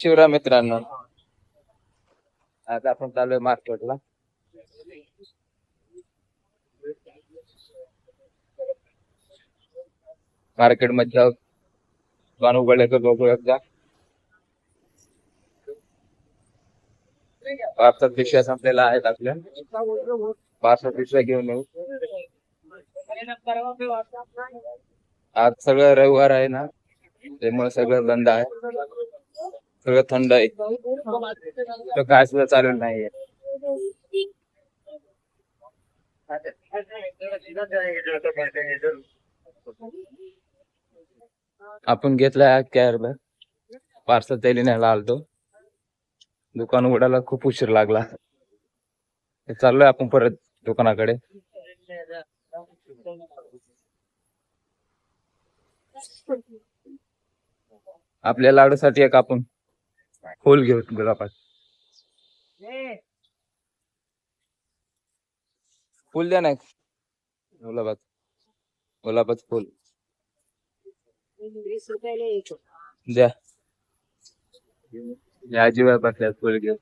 शिवराम मित्रांनो, आज आपण चालू आहे मार्केटला. मार्केट मध्ये दुकान उघडले तर बघू एकदा. पार्सल पिशव्या संपलेल्या आहेत आपल्या. पार्सल पिशव्या घेऊन येऊ. आज सगळं रविवार आहे ना, त्यामुळे सगळं बंद आहे, सगळं थंड आहे, तर काय सुद्धा चालू नाहीये. आपण घेतलाय कॅब, पार्सल त्याला न्यायला आलतो. दुकान उघडायला खूप उशीर लागला. चाललोय आपण परत दुकानाकडे. आपल्या लाडूसाठी एक आपण फुल घेऊ गुलाबात. फुल द्या ना, गुलाबात, गुलाबाच फुल द्या. आजीबाई बसल्यात, फुल घेऊ.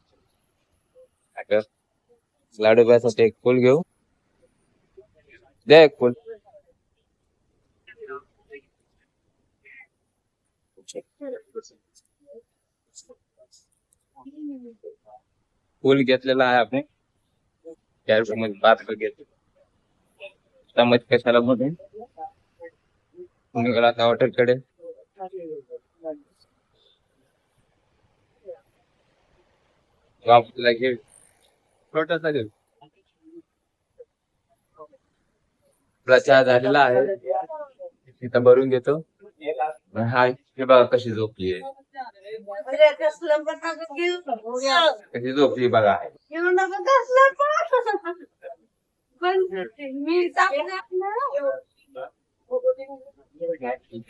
लाडूबाईसाठी एक फुल घेऊ. द्या एक फुल. फुल घेतलेला आहे आपण. कॅरेट मध्ये पार्सल घेतो. समज कशाला म्हणून निघाला आता हॉटेलकडे. आपल्याला घेऊ, छोटासा घेऊ. आपला चहा झालेला आहे, इथं भरून घेतो. हाय, हे बघा कशी झोपली आहे, कशी झोपली बघा.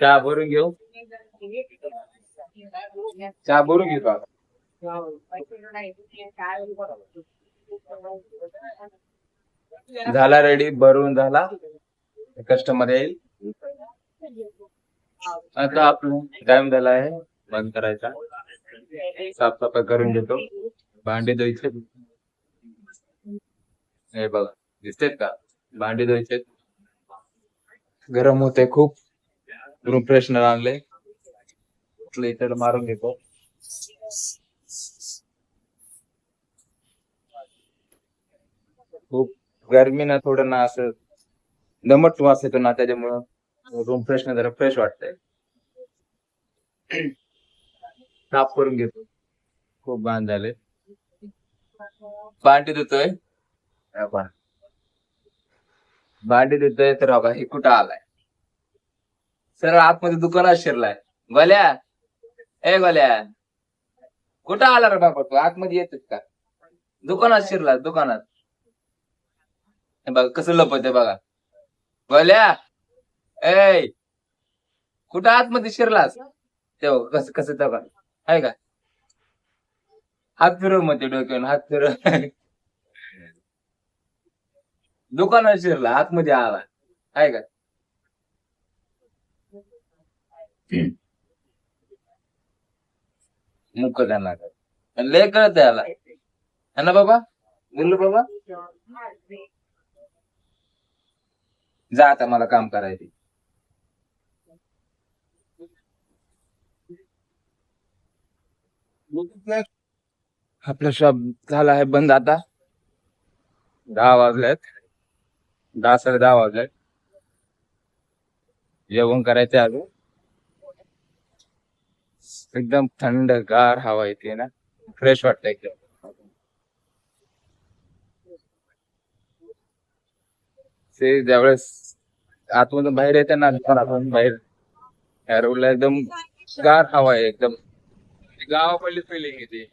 चहा भरून घेऊ. चहा भरून घेतो आता. झाला रेडी, भरून झाला. कस्टमर येईल आता. आपलं टाइम झाला आहे बंद करायचा. साफसफाई करून घेतो. भांडे धुवायचे, हे बघा दिसतेत का, भांडे धुवायचे. गरम होते खूप. रूम फ्रेशनर आणले, इतर मारून घेतो. खूप गरमी ना, थोडं ना असं दमट वास येतो ना, त्याच्यामुळं रूम फ्रेशनर जरा फ्रेश वाटतंय. साफ करून घेतो, खूप घाण झाले. भांडी धुतोय, भांडी धुतोय तर बघा हे कुठं आलाय, सरळ आतमध्ये दुकानात शिरलाय. गोल्या, ए गोल्या, कुठं आला रे बाबा तू, आतमध्ये येतोस का? दुकानात शिरला, दुकानात. बघा कसं लपत बघा. गोल्या, ए कुठं आतमध्ये शिरलास? तेव्हा कसं कसं तेव्हा आहे का, हात फिरव मग ते डोक्यावर, हात फिरव. दुकानात शिरला, आतमध्ये आला आहे का. मुक त्यांना लय कळत याला है ना बाबा, बोललो बाबा. जा आता, मला काम करायचे. आपला शॉप झाला आहे बंद आता. 10 वाजलेत, 10 10:30 वाजलेत. जेवण करायचं अजून. एकदम थंडगार हवा येते ना, फ्रेश वाटतं एकदम. ते ज्यावेळेस आतमधून बाहेर येते ना, दुकानातून बाहेर या रोडला एकदम गार हवा आहे, एकदम गावाकडली फिलिंग येते.